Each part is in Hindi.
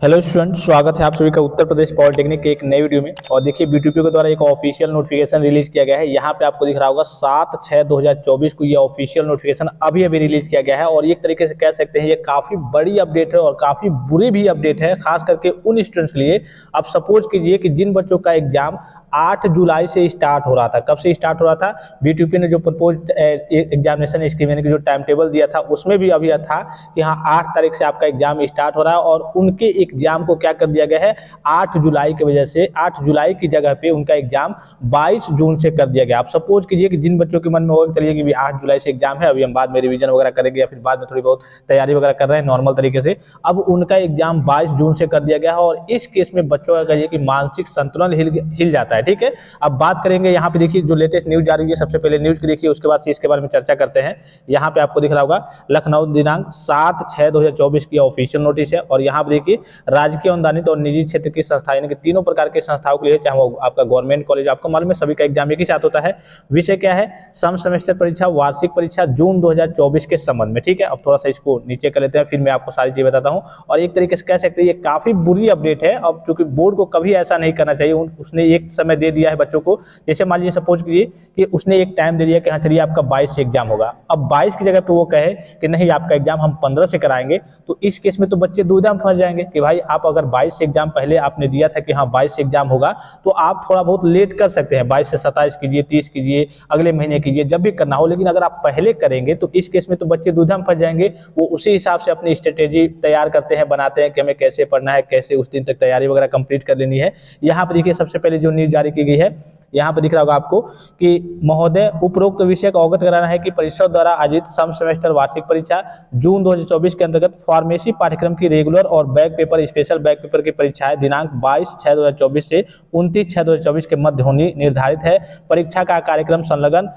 हेलो स्टूडेंट, स्वागत है आप सभी का उत्तर प्रदेश पॉलिटेक्निक के एक नए वीडियो में। और देखिए बीटीपी के द्वारा एक ऑफिशियल नोटिफिकेशन रिलीज किया गया है। यहाँ पे आपको दिख रहा होगा 7/6/2024 को ये ऑफिशियल नोटिफिकेशन अभी रिलीज किया गया है। और एक तरीके से कह सकते हैं ये काफ़ी बड़ी अपडेट है और काफ़ी बुरी भी अपडेट है, खास करके उन स्टूडेंट्स के लिए। आप सपोज कीजिए कि जिन बच्चों का एग्जाम 8 जुलाई से स्टार्ट हो रहा था। कब से स्टार्ट हो रहा था? बीटीपी ने जो प्रपोज एग्जामिनेशन स्कीम यानी कि जो टाइम टेबल दिया था उसमें भी अभी था कि हाँ 8 तारीख से आपका एग्जाम स्टार्ट हो रहा है। और उनके एग्जाम को क्या कर दिया गया है, 8 जुलाई की वजह से 8 जुलाई की जगह पे उनका एग्जाम 22 जून से कर दिया गया। आप सपोज कीजिए कि जिन बच्चों के मन में होगा चलिए कि 8 जुलाई से एग्जाम है, अभी हम बाद में रिवीजन वगैरह करेंगे या फिर बाद में थोड़ी बहुत तैयारी वगैरह कर रहे हैं नॉर्मल तरीके से, अब उनका एग्जाम 22 जून से कर दिया गया है। और इस केस में बच्चों का कहिए कि मानसिक संतुलन हिल जाता है। ठीक है, अब बात करेंगे यहाँ पे देखिए जो लेटेस्ट न्यूज आ रही है, सबसे पहले न्यूज की देखिए, उसके बाद से इसके बारे में चर्चा करते हैं। यहाँ पे आपको दिख रहा होगा लखनऊ दिनांक 7/6/2024 की ऑफिशियल नोटिस है। और यहाँ पे देखिए राजकीय अनुदानित और निजी क्षेत्र की संस्था यानी कि तीनों प्रकार के संस्थाओं के लिए, चाहे वो आपका गवर्नमेंट कॉलेज, आपको मालूम है सभी का एग्जाम एक ही साथ होता है। विषय क्या है? सम सेमेस्टर परीक्षा, वार्षिक परीक्षा जून 2024 के संबंध में। ठीक है, अब थोड़ा सा इसको नीचे कर लेते हैं, फिर मैं आपको सारी चीज बताता हूँ। और एक तरीके से कह सकते हैं ये काफी बुरी अपडेट है। अब क्योंकि बोर्ड को कभी ऐसा नहीं करना चाहिए, उसने एक समय दे दिया है बच्चों को। जैसे मान लीजिए सपोज कीजिए कि उसने एक टाइम दे दिया कि हाँ चलिए आपका 22 से एग्जाम होगा। अब 22 की जगह पे वो कहे कि नहीं आपका एग्जाम हम 15 से कराएंगे, तो इस केस में तो बच्चे दुविधा में फंस जाएंगे कि भाई आप अगर 22 से एग्जाम पहले आपने दिया था कि हाँ 22 से एग्जाम होगा, तो आप थोड़ा बहुत लेट कर सकते हैं, 22 से 27 कीजिए, 30 कीजिए, अगले महीने कीजिए, जब भी करना हो। लेकिन अगर आप पहले करेंगे तो इस केस में तो बच्चे दुविधा में फंस जाएंगे। वो उसी हिसाब से अपनी स्ट्रेटेजी तैयार करते हैं, बनाते हैं कि हमें कैसे पढ़ना है, कैसे उस दिन तक तैयारी वगैरह कंप्लीट कर लेनी है। यहाँ पर देखिए सबसे पहले जो न्यूज जारी की गई है, यहाँ पर दिख रहा होगा आपको कि महोदय उपरोक्त विषय को अवगत कराना है कि परिषद द्वारा आयोजित सम सेमेस्टर वार्षिक परीक्षा जून 2024 के अंतर्गत फार्मेसी पाठ्यक्रम की रेगुलर और back paper, special back paper की परीक्षाएं दिनांक 22/6/2024 से 29/6/2024 के मध्य होनी निर्धारित है। परीक्षा का कार्यक्रम संलग्न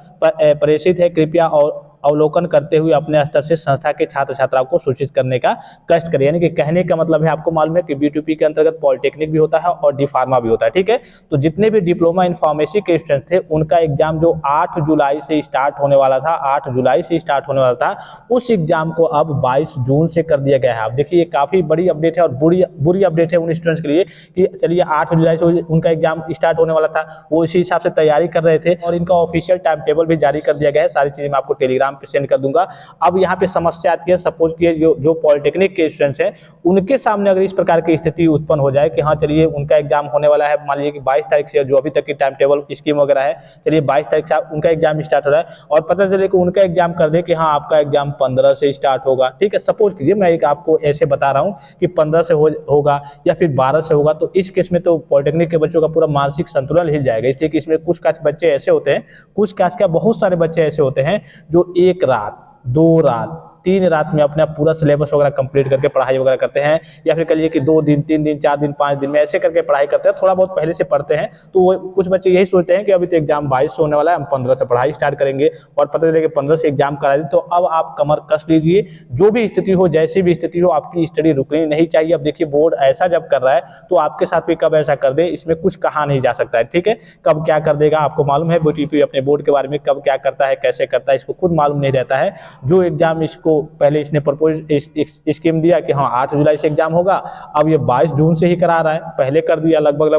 प्रेषित है, कृपया और अवलोकन करते हुए अपने स्तर से संस्था के छात्र छात्राओं को सूचित करने का कष्ट करें। यानी कि कहने का मतलब है, आपको मालूम है कि बीटीपी के अंतर्गत पॉलिटेक्निक भी होता है और डी फार्मा भी होता है। ठीक है, तो जितने भी डिप्लोमा इन फार्मेसी के स्टूडेंट थे उनका एग्जाम जो 8 जुलाई से स्टार्ट होने वाला था, 8 जुलाई से स्टार्ट होने वाला था, उस एग्जाम को अब 22 जून से कर दिया गया है। अब देखिए ये काफी बड़ी अपडेट है और बुरी अपडेट है उन स्टूडेंट्स के लिए कि चलिए 8 जुलाई से उनका एग्जाम स्टार्ट होने वाला था, वो इसी हिसाब से तैयारी कर रहे थे और इनका ऑफिशियल टाइम टेबल भी जारी कर दिया गया है। सारी चीजें मैं आपको टेलीग्राम पे सेंड कर दूंगा। अब यहाँ पे समस्या आती है, सपोज कि जो पॉलिटेक्निक के स्टूडेंट्स हैं उनके सामने अगर इस प्रकार की स्थिति उत्पन्न हो जाए कि हाँ चलिए उनका एग्जाम होने वाला है, मान लीजिए कि 22 तारीख से, जो अभी तक की टाइम टेबल स्कीम वगैरह है, चलिए 22 तारीख से उनका एग्जाम स्टार्ट हो रहा है और पता चले कि उनका एग्जाम कर दे कि हाँ आपका एग्जाम 15 से स्टार्ट होगा। ठीक है, सपोज कीजिए मैं एक आपको ऐसे बता रहा हूँ कि 15 से होगा या फिर 12 से होगा, तो इस केस में तो पॉलिटेक्निक के बच्चों का पूरा मानसिक संतुलन हिल जाएगा। इसलिए कि इसमें कुछ बच्चे ऐसे होते हैं, कुछ क्या बहुत सारे बच्चे ऐसे होते हैं जो 1 रात, 2 रात, 3 रात में अपना पूरा सिलेबस वगैरह कंप्लीट करके पढ़ाई वगैरह करते हैं, या फिर कहिए कि 2 दिन, 3 दिन, 4 दिन, 5 दिन में ऐसे करके पढ़ाई करते हैं। थोड़ा बहुत पहले से पढ़ते हैं तो वो कुछ बच्चे यही सोचते हैं कि अभी तो एग्जाम 22 से होने वाला है, हम 15 से पढ़ाई स्टार्ट करेंगे, और पता चले कि 15 से एग्जाम करा दें। तो अब आप कमर कस लीजिए, जो भी स्थिति हो, जैसी भी स्थिति हो, आपकी स्टडी रुकनी नहीं चाहिए। अब देखिए बोर्ड ऐसा जब कर रहा है तो आपके साथ भी कब ऐसा कर दे, इसमें कुछ कहा नहीं जा सकता है। ठीक है, कब क्या कर देगा आपको मालूम है, बीटीपी अपने बोर्ड के बारे में कब क्या करता है, कैसे करता है, इसको खुद मालूम नहीं रहता है। जो एग्जाम इसको पहले इसने स्कीम दिया कि हाँ 8 जुलाई से एग्जाम होगा, अब ये 22 जून से ही करा रहा है, पहले कर दिया, लगभग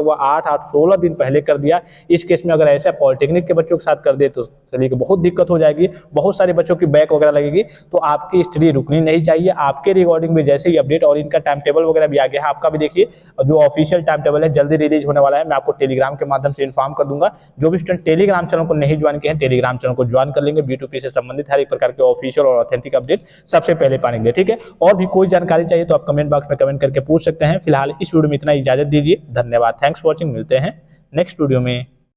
16 दिन पहले कर दिया। इस केस में अगर ऐसा पॉलिटेक्निक के बच्चों के साथ कर दे तो चलिए बहुत दिक्कत हो जाएगी, बहुत सारे बच्चों की बैक वगैरह लगेगी। तो आपकी स्टडी रुकनी नहीं चाहिए। आपके रिगार्डिंग में जैसे ही अपडेट और इनका टाइम टेबल वगैरह भी आ गया है, आपका भी देखिए जो ऑफिशियल टाइम टेबल है जल्दी रिलीज होने वाला है, मैं आपको टेलीग्राम के माध्यम से इन्फॉर्म कर दूंगा। जो भी स्टूडेंट टेलीग्राम चैनल को नहीं ज्वाइन किए हैं, टेलीग्राम चैनल को ज्वाइन कर लेंगे। बीटीपी से संबंधित हर एक प्रकार के ऑफिशियल और ऑथेंटिक अपडेट सबसे पहले पाएंगे। ठीक है, और भी कोई जानकारी चाहिए तो आप कमेंट बॉक्स में कमेंट करके पूछ सकते हैं। फिलहाल इस वीडियो में इतना, इजाजत दीजिए, धन्यवाद, थैंक्स फॉर वॉचिंग। मिलते हैं नेक्स्ट वीडियो में।